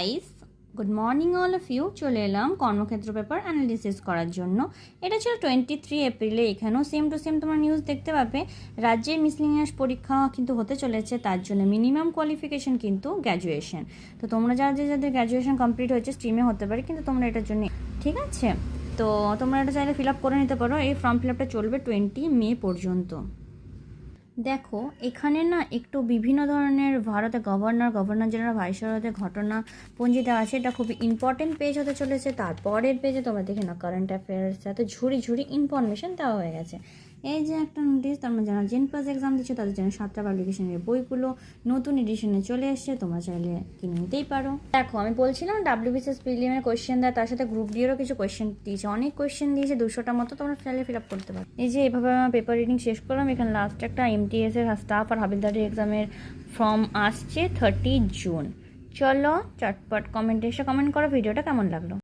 Guys, good morning all of you. চলে এলাম কর্মক্ষেত্র পেপার অ্যানালিসিস করার জন্য। এটা ছিল 23 এপ্রিলে। এখানেও সেম টু সেম তোমরা নিউজ দেখতে পাবে। রাজ্যের মিসলিনিয়াস পরীক্ষা কিন্তু হতে চলেছে, তার জন্য মিনিমাম কোয়ালিফিকেশন কিন্তু গ্র্যাজুয়েশন। তো তোমরা যাদের গ্র্যাজুয়েশন কমপ্লিট হয়েছে স্ট্রিমে হতে পারে, কিন্তু তোমরা এটার জন্য ঠিক আছে। তো তোমরা এটা চাইলে ফিল আপ করে নিতে পারো। এই ফর্ম ফিল আপটা চলবে 20 মে পর্যন্ত। দেখো এখানে না একটু বিভিন্ন ধরনের ভারতের গভর্নর জেনারেল ভাইসরয়দের ঘটনা পঞ্জি দেওয়া আছে। এটা খুবই ইম্পর্টেন্ট পেজ হতে চলেছে। তারপরের পেজে তোমরা দেখে না কারেন্ট অ্যাফেয়ার্স সাথে ঝুড়ি ইনফরমেশন দেওয়া হয়ে গেছে। এই যে একটা নোটিস, তোমরা যারা জেন প্লাস এক্সাম দিচ্ছ তাদের জন্য 7টা পাবলিকেশনের বইগুলো নতুন এডিশনে চলে এসছে, তোমরা চাইলে কিনে নিতেই পারো। দেখো আমি বলছিলাম WBCS প্রিলিমের কোয়েশ্চেন দেয়, তার সাথে গ্রুপ ডিয়েরও কিছু কোয়েশ্চেন দিয়েছে, অনেক কোয়েশ্চেন দিয়েছে, 200টার মতো। তোমরা চাইলে ফিল আপ করতে পারো। এই যে এভাবে আমার পেপার রিডিং শেষ করলাম। এখানে লাস্ট একটা MTS এর স্টাফ আর হাবিলদারি এক্সামের ফর্ম আসছে 30 জুন। চলো চটপট কমেন্টে এসে কমেন্ট করো ভিডিওটা কেমন লাগলো।